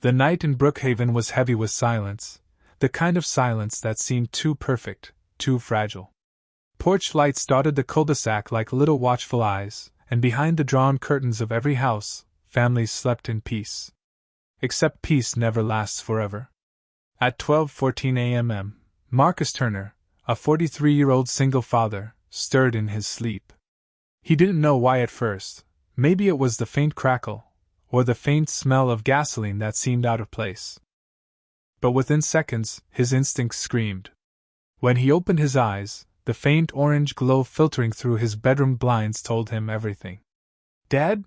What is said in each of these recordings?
The night in Brookhaven was heavy with silence, the kind of silence that seemed too perfect, too fragile. Porch lights dotted the cul-de-sac like little watchful eyes, and behind the drawn curtains of every house, families slept in peace. Except peace never lasts forever. At 12:14 a.m., Marcus Turner, a 43-year-old single father, stirred in his sleep. He didn't know why at first. Maybe it was the faint crackle, or the faint smell of gasoline that seemed out of place. But within seconds, his instincts screamed. When he opened his eyes, the faint orange glow filtering through his bedroom blinds told him everything. "Dad?"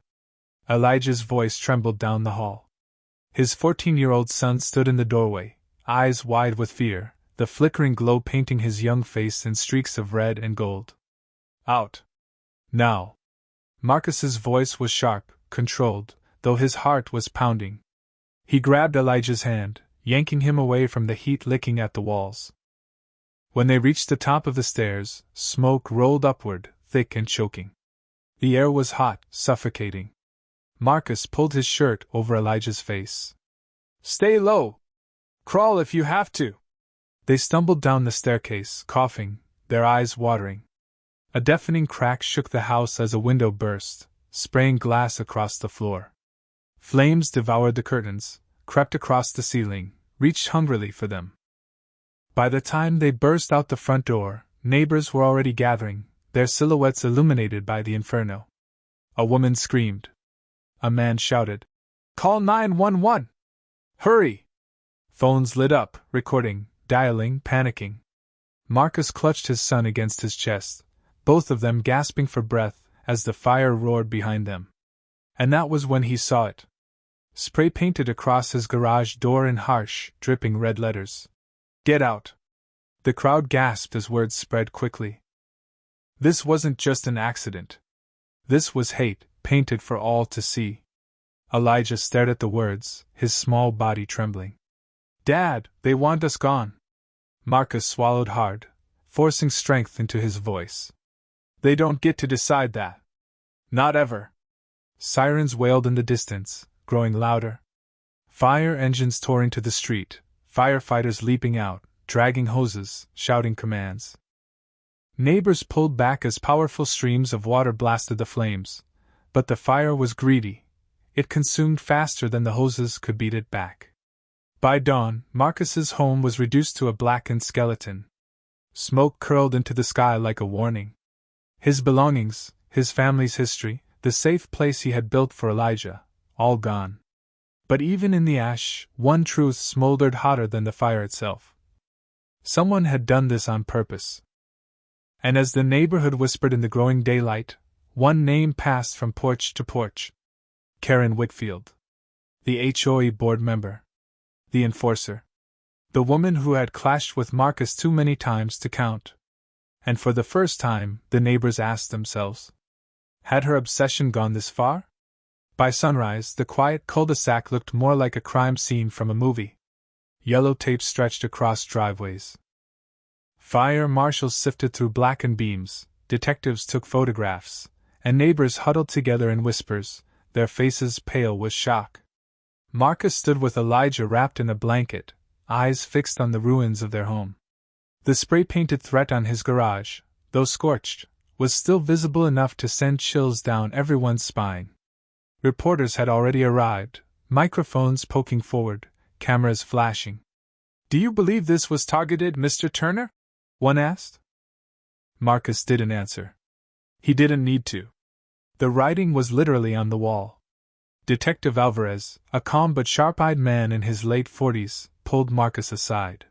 Elijah's voice trembled down the hall. His 14-year-old son stood in the doorway, eyes wide with fear, the flickering glow painting his young face in streaks of red and gold. "Out. Now." Marcus's voice was sharp, controlled, though his heart was pounding. He grabbed Elijah's hand, yanking him away from the heat licking at the walls. When they reached the top of the stairs, smoke rolled upward, thick and choking. The air was hot, suffocating. Marcus pulled his shirt over Elijah's face. "Stay low! Crawl if you have to!" They stumbled down the staircase, coughing, their eyes watering. A deafening crack shook the house as a window burst, spraying glass across the floor. Flames devoured the curtains, crept across the ceiling, reached hungrily for them. By the time they burst out the front door, neighbors were already gathering, their silhouettes illuminated by the inferno. A woman screamed. A man shouted, "Call 911! Hurry!" Phones lit up, recording, dialing, panicking. Marcus clutched his son against his chest, both of them gasping for breath as the fire roared behind them. And that was when he saw it. Spray painted across his garage door in harsh, dripping red letters. "Get out!" The crowd gasped as words spread quickly. This wasn't just an accident. This was hate, painted for all to see. Elijah stared at the words, his small body trembling. "Dad, they want us gone." Marcus swallowed hard, forcing strength into his voice. "They don't get to decide that. Not ever." Sirens wailed in the distance, growing louder. Fire engines tore into the street, firefighters leaping out, dragging hoses, shouting commands. Neighbors pulled back as powerful streams of water blasted the flames, but the fire was greedy. It consumed faster than the hoses could beat it back. By dawn, Marcus's home was reduced to a blackened skeleton. Smoke curled into the sky like a warning. His belongings, his family's history, the safe place he had built for Elijah, all gone. But even in the ash, one truth smoldered hotter than the fire itself. Someone had done this on purpose. And as the neighborhood whispered in the growing daylight, one name passed from porch to porch. Karen Whitfield. The HOA board member. The enforcer. The woman who had clashed with Marcus too many times to count. And for the first time, the neighbors asked themselves, had her obsession gone this far? By sunrise, the quiet cul-de-sac looked more like a crime scene from a movie. Yellow tape stretched across driveways. Fire marshals sifted through blackened beams, detectives took photographs, and neighbors huddled together in whispers, their faces pale with shock. Marcus stood with Elijah wrapped in a blanket, eyes fixed on the ruins of their home. The spray-painted threat on his garage, though scorched, was still visible enough to send chills down everyone's spine. Reporters had already arrived, microphones poking forward, cameras flashing. "Do you believe this was targeted, Mr. Turner?" one asked. Marcus didn't answer. He didn't need to. The writing was literally on the wall. Detective Alvarez, a calm but sharp-eyed man in his late 40s, pulled Marcus aside.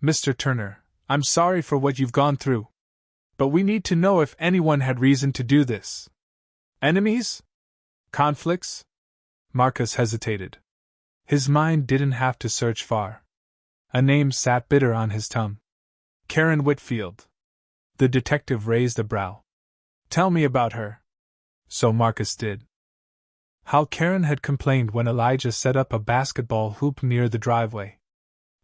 "Mr. Turner, I'm sorry for what you've gone through. But we need to know if anyone had reason to do this. Enemies? Conflicts?" Marcus hesitated. His mind didn't have to search far. A name sat bitter on his tongue. Karen Whitfield. The detective raised a brow. "Tell me about her." So Marcus did. How Karen had complained when Elijah set up a basketball hoop near the driveway.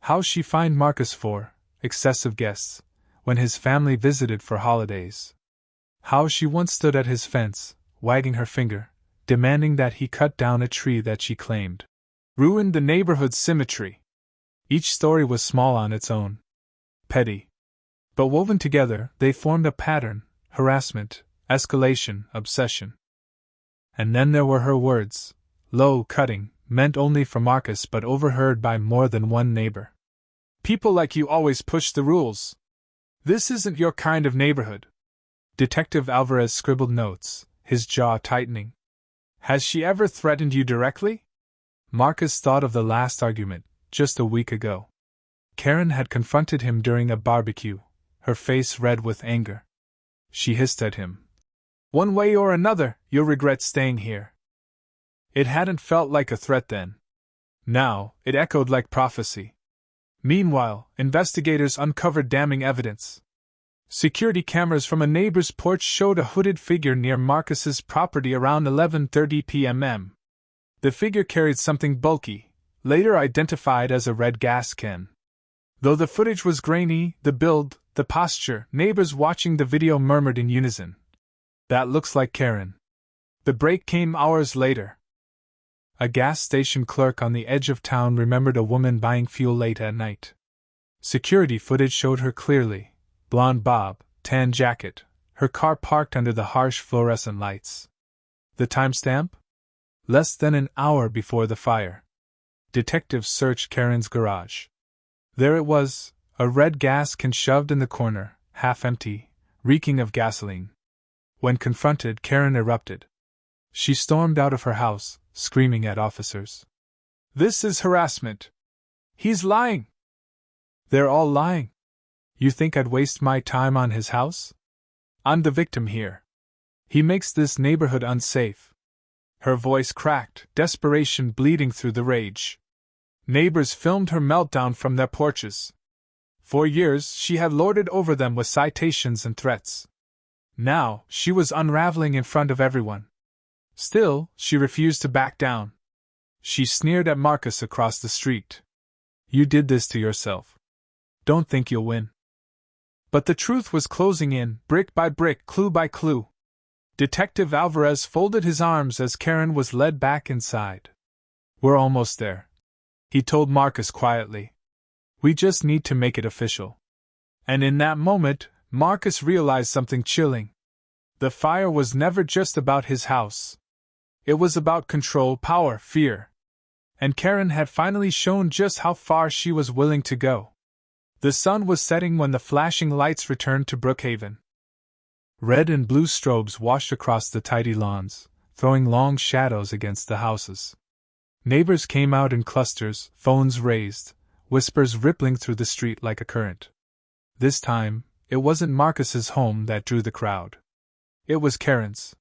How she fined Marcus for excessive guests when his family visited for holidays. How she once stood at his fence, wagging her finger, demanding that he cut down a tree that she claimed ruined the neighborhood's symmetry. Each story was small on its own, petty. But woven together, they formed a pattern: harassment, escalation, obsession. And then there were her words, low, cutting, meant only for Marcus but overheard by more than one neighbor. "People like you always push the rules. This isn't your kind of neighborhood." Detective Alvarez scribbled notes, his jaw tightening. "Has she ever threatened you directly?" Marcus thought of the last argument, just a week ago. Karen had confronted him during a barbecue, her face red with anger. She hissed at him, "One way or another, you'll regret staying here." It hadn't felt like a threat then. Now, it echoed like prophecy. Meanwhile, investigators uncovered damning evidence. Security cameras from a neighbor's porch showed a hooded figure near Marcus's property around 11:30 p.m. The figure carried something bulky, later identified as a red gas can. Though the footage was grainy, the build, the posture, neighbors watching the video murmured in unison, "That looks like Karen." The break came hours later. A gas station clerk on the edge of town remembered a woman buying fuel late at night. Security footage showed her clearly: blonde bob, tan jacket, her car parked under the harsh fluorescent lights. The timestamp? Less than an hour before the fire. Detectives searched Karen's garage. There it was, a red gas can shoved in the corner, half empty, reeking of gasoline. When confronted, Karen erupted. She stormed out of her house, screaming at officers. "This is harassment. He's lying." "They're all lying. You think I'd waste my time on his house? I'm the victim here. He makes this neighborhood unsafe." Her voice cracked, desperation bleeding through the rage. Neighbors filmed her meltdown from their porches. For years, she had lorded over them with citations and threats. Now, she was unraveling in front of everyone. Still, she refused to back down. She sneered at Marcus across the street. "You did this to yourself. Don't think you'll win." But the truth was closing in, brick by brick, clue by clue. Detective Alvarez folded his arms as Karen was led back inside. "We're almost there," he told Marcus quietly. "We just need to make it official." And in that moment, Marcus realized something chilling. The fire was never just about his house. It was about control, power, fear. And Karen had finally shown just how far she was willing to go. The sun was setting when the flashing lights returned to Brookhaven. Red and blue strobes washed across the tidy lawns, throwing long shadows against the houses. Neighbors came out in clusters, phones raised, whispers rippling through the street like a current. This time, it wasn't Marcus's home that drew the crowd. It was Karen's.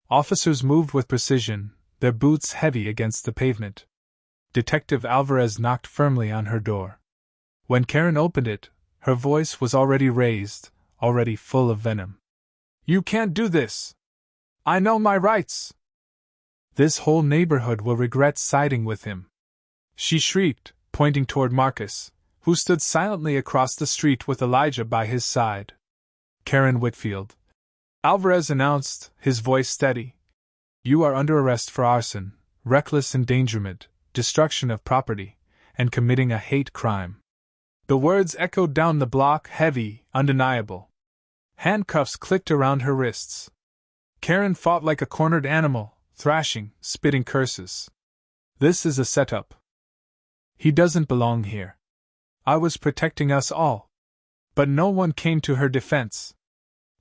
Officers moved with precision, their boots heavy against the pavement. Detective Alvarez knocked firmly on her door. When Karen opened it, her voice was already raised, already full of venom. "You can't do this! I know my rights! This whole neighborhood will regret siding with him!" She shrieked, pointing toward Marcus, who stood silently across the street with Elijah by his side. "Karen Whitfield," Alvarez announced, his voice steady. "You are under arrest for arson, reckless endangerment, destruction of property, and committing a hate crime." The words echoed down the block, heavy, undeniable. Handcuffs clicked around her wrists. Karen fought like a cornered animal, thrashing, spitting curses. "This is a setup. He doesn't belong here. I was protecting us all." But no one came to her defense.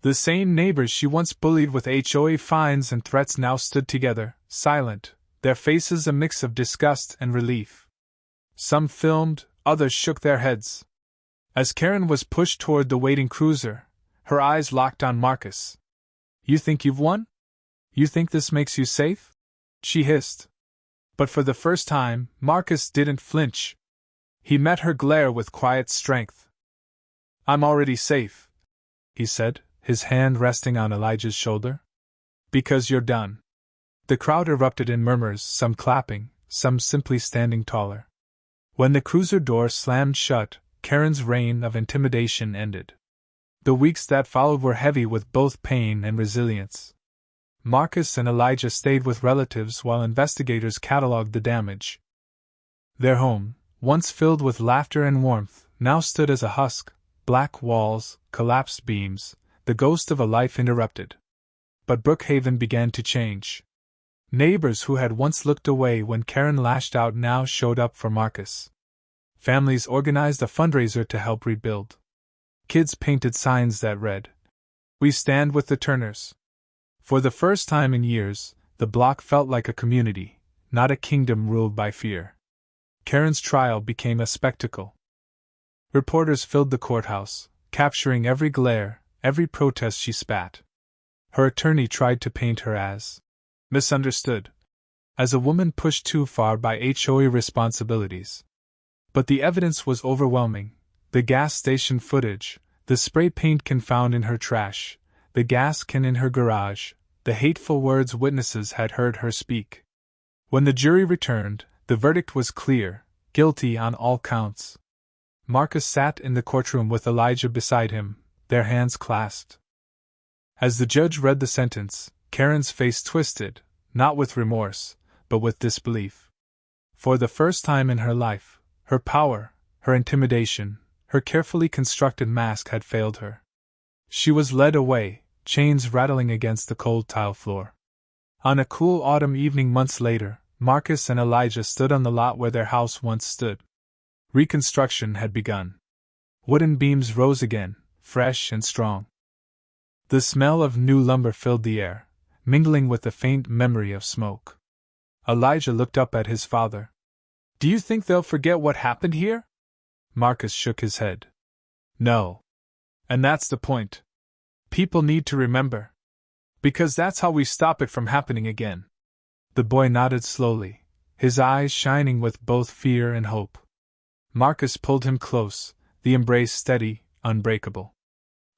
The same neighbors she once bullied with HOA fines and threats now stood together, silent, their faces a mix of disgust and relief. Some filmed, others shook their heads. As Karen was pushed toward the waiting cruiser, her eyes locked on Marcus. "You think you've won? You think this makes you safe?" she hissed. But for the first time, Marcus didn't flinch. He met her glare with quiet strength. "I'm already safe," he said, his hand resting on Elijah's shoulder. "Because you're done." The crowd erupted in murmurs, some clapping, some simply standing taller. When the cruiser door slammed shut, Karen's reign of intimidation ended. The weeks that followed were heavy with both pain and resilience. Marcus and Elijah stayed with relatives while investigators catalogued the damage. Their home, once filled with laughter and warmth, now stood as a husk, black walls, collapsed beams, the ghost of a life interrupted. But Brookhaven began to change. Neighbors who had once looked away when Karen lashed out now showed up for Marcus. Families organized a fundraiser to help rebuild. Kids painted signs that read, "We stand with the Turners." For the first time in years, the block felt like a community, not a kingdom ruled by fear. Karen's trial became a spectacle. Reporters filled the courthouse, capturing every glare, every protest she spat. Her attorney tried to paint her as misunderstood, as a woman pushed too far by HOA responsibilities. But the evidence was overwhelming: the gas station footage, the spray paint can found in her trash, the gas can in her garage, the hateful words witnesses had heard her speak. When the jury returned, the verdict was clear: guilty on all counts. Marcus sat in the courtroom with Elijah beside him, their hands clasped. As the judge read the sentence, Karen's face twisted, not with remorse, but with disbelief. For the first time in her life, her power, her intimidation, her carefully constructed mask had failed her. She was led away, chains rattling against the cold tile floor. On a cool autumn evening months later, Marcus and Elijah stood on the lot where their house once stood. Reconstruction had begun. Wooden beams rose again, fresh and strong. The smell of new lumber filled the air, mingling with the faint memory of smoke. Elijah looked up at his father. "Do you think they'll forget what happened here?" Marcus shook his head. "No. And that's the point. People need to remember. Because that's how we stop it from happening again." The boy nodded slowly, his eyes shining with both fear and hope. Marcus pulled him close, the embrace steady, unbreakable.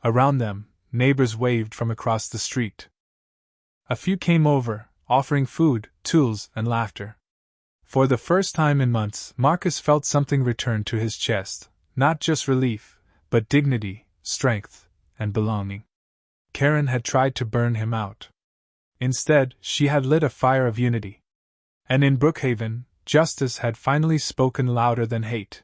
Around them, neighbors waved from across the street. A few came over, offering food, tools, and laughter. For the first time in months, Marcus felt something return to his chest, not just relief, but dignity, strength, and belonging. Karen had tried to burn him out. Instead, she had lit a fire of unity. And in Brookhaven, justice had finally spoken louder than hate.